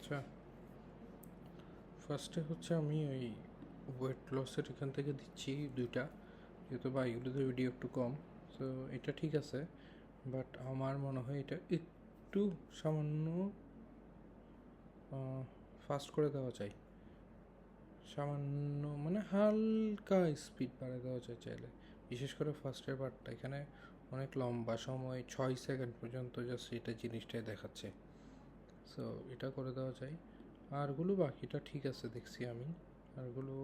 আচ্ছা, ফার্স্টে হচ্ছে আমি ওই ওয়েট লসের এখান থেকে দিচ্ছি দুইটা, যেহেতু এগুলোতে ভিডিও একটু কম। তো এটা ঠিক আছে, বাট আমার মনে হয় এটা একটু সামান্য ফাস্ট করে দেওয়া চাই। সামান্য মানে হালকা স্পিড বাড়িয়ে দেওয়া যায় চাইলে, বিশেষ করে ফার্স্টের পার্টটা। এখানে অনেক লম্বা সময় 6 সেকেন্ড পর্যন্ত জাস্ট এটা জিনিসটাই দেখাচ্ছে। সো এটা করে দেওয়া যায়। আরগুলো বাকিটা ঠিক আছে দেখছি আমি। আরগুলো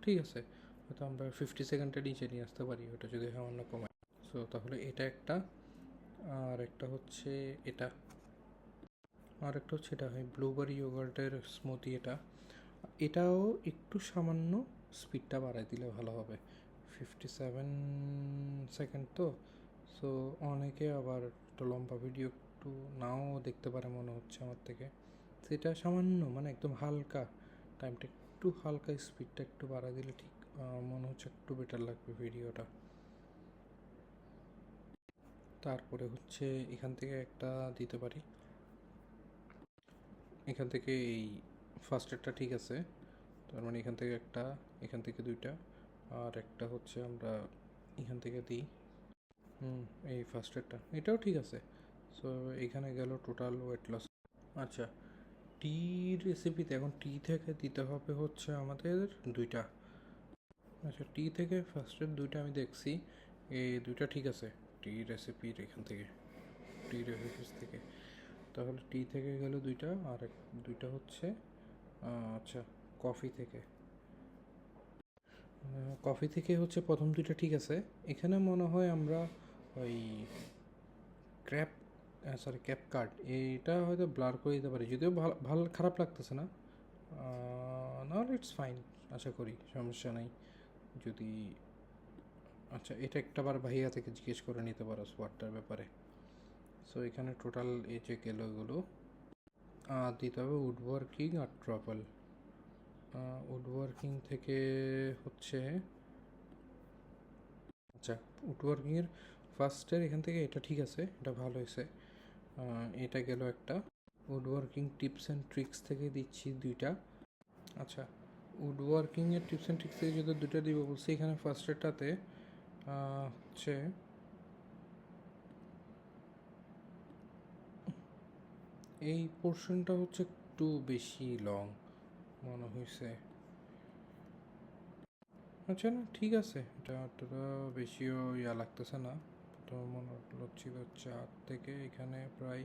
ঠিক আছে, হয়তো আমরা 50 সেকেন্ডের নিচে নিয়ে আসতে পারি ওটা যদি সামান্য কমায়। সো তাহলে এটা একটা, আর একটা হচ্ছে এটা, আর একটা হচ্ছে এটা হয় ব্লুবেরি ইয়োগার্টের স্মুদি। এটাও একটু সামান্য স্পিডটা বাড়াই দিলে ভালো হবে। 57 সেকেন্ড তো, সো অনেকে আবার একটু লম্বা ভিডিও একটু নাও দেখতে পারে মনে হচ্ছে আমার থেকে। সেটা সামান্য মানে একদম হালকা টাইমটা, একটু হালকা স্পিডটা একটু বাড়াই দিলে ঠিক মনে হচ্ছে একটু বেটার লাগবে ভিডিওটা। তারপরে হচ্ছে এখান থেকে একটা দিতে পারি, এখান থেকে এই ফার্স্টেরটা ঠিক আছে, তার মানে এখান থেকে একটা, এখান থেকে দুইটা, আর একটা হচ্ছে আমরা এখান থেকে দিই। এই ফার্স্টেরটা এটাও ঠিক আছে। সো এখানে গেল টোটাল ওয়েট লস। আচ্ছা, টি রেসিপিতে এখন টি থেকে দিতে হবে হচ্ছে আমাদের দুইটা। আচ্ছা, টি থেকে ফার্স্টের দুইটা আমি দেখছি, এই দুইটা ঠিক আছে টি রেসিপির এখান থেকে, টি রেসিপিস থেকে। তাহলে টি থেকে গেল দুইটা, আর দুইটা হচ্ছে আচ্ছা কফি থেকে। কফি থেকে হচ্ছে প্রথম দুইটা ঠিক আছে। এখানে মনে হয় আমরা ওই ক্র্যাপ ক্যাপ কার্ড এইটা হয়তো ব্লার করে দিতে পারি, যদিও ভালো খারাপ লাগতেছে না। নাহলে ইটস ফাইন, আশা করি সমস্যা নেই যদি। আচ্ছা, এটা একটাবার ভাইয়া থেকে জিজ্ঞেস করে নিতে পারো সোয়াটটার ব্যাপারে। সো এখানে টোটাল এই যে গেল এগুলো দিতে হবে উডওয়ার্কিং আর ট্রাভেল। উডওয়ার্কিং থেকে হচ্ছে, আচ্ছা উডওয়ার্কিংয়ের ফার্স্টের এখান থেকে এটা ঠিক আছে, এটা ভালো হয়েছে। এটা গেল একটা। উডওয়ার্কিং টিপস অ্যান্ড ট্রিক্স থেকে দিচ্ছি দুইটা। আচ্ছা, উডওয়ার্কিংয়ের টিপস অ্যান্ড ট্রিক্স থেকে যদি দুটো দিব বলছি, এখানে ফার্স্টেরটাতে হচ্ছে এই পোর্শনটা হচ্ছে একটু বেশি লং মনে হয়েছে। আচ্ছা না ঠিক আছে, এটা অতটা বেশিও লাগতেছে না। তো মনে হচ্ছিল 4 থেকে এখানে প্রায়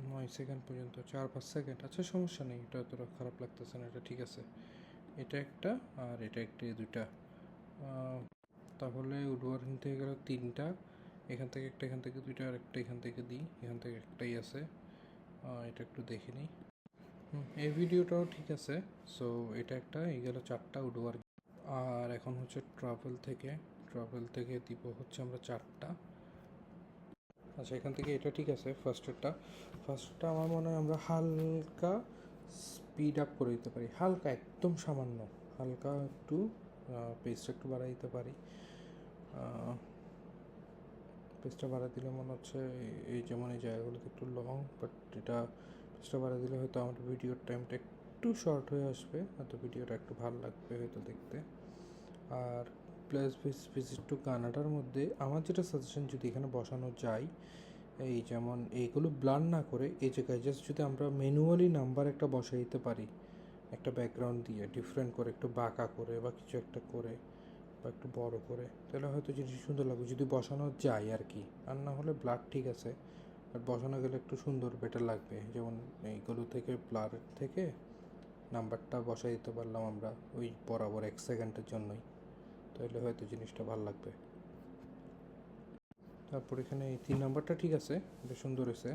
9 সেকেন্ড পর্যন্ত, 4-5 সেকেন্ড। আচ্ছা সমস্যা নেই, এটা অতটা খারাপ লাগতেছে না, এটা ঠিক আছে। এটা একটা, আর এটা একটা, দুইটা। তাহলে উডওয়ার্কিং থেকে গেল তিনটা, এখান থেকে একটা, এখান থেকে দুইটা, আর একটা এখান থেকে দিই, এখান থেকে একটাই আছে। এটা একটু দেখে নিই। এই ভিডিওটাও ঠিক আছে। সো এটা একটা, এই গেল 4টা উডওয়ার্ক। আর এখন হচ্ছে ট্রাভেল থেকে দিব হচ্ছে আমরা 4টা। আচ্ছা, এখান থেকে এটা ঠিক আছে ফার্স্টটা আমার মনে হয় আমরা হালকা স্পিড আপ করে দিতে পারি, হালকা একদম সামান্য, হালকা একটু পেসটা একটু বাড়াই দিতে পারি। পেসটা বাড়া দিলে মনে হচ্ছে এই যেমন এই জায়গাগুলোতে একটু লং, বাট এটা পেসটা বাড়া দিলে হয়তো আমার ভিডিওর টাইমটা একটু শর্ট হয়ে আসবে, হয়তো ভিডিওটা একটু ভালো লাগবে হয়তো দেখতে। আর প্লাস ভিজিট টু কানাডার মধ্যে আমার যেটা সাজেশন, যদি এখানে বসানো যায়, এই যেমন এইগুলো ব্লার না করে এই জায়গায় জাস্ট যদি আমরা ম্যানুয়ালি নাম্বার একটা বসাই দিতে পারি, একটা ব্যাকগ্রাউন্ড দিয়ে ডিফারেন্ট করে, একটু বাঁকা করে বা কিছু একটা করে, বা একটু বড় করে, তাহলে হয়তো জিনিস সুন্দর লাগবে যদি বসানো যায় আর কি। আর না হলে ব্লার ঠিক আছে, বাট বসানো গেলে একটু সুন্দর বেটার লাগবে। যেমন এইগুলো থেকে ব্লার থেকে নাম্বারটা বসাই দিতে পারলাম আমরা ওই বরাবর 1 সেকেন্ডের জন্যই, তাহলে হয়তো জিনিসটা ভালো লাগবে। তারপর এখানে এই 3 নাম্বারটা ঠিক আছে, বেশ সুন্দর হয়েছে।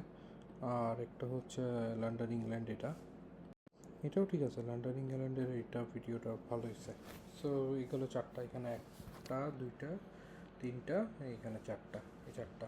আর একটা হচ্ছে লন্ডন ইংল্যান্ড, এটাও ঠিক আছে। লন্ডন ইংল্যান্ডের এইটা ভিডিওটা ভালো হয়েছে। সো এইগুলো 4টা, এখানে 1টা 2টা 3টা, এইখানে 4টা, এই 4টা।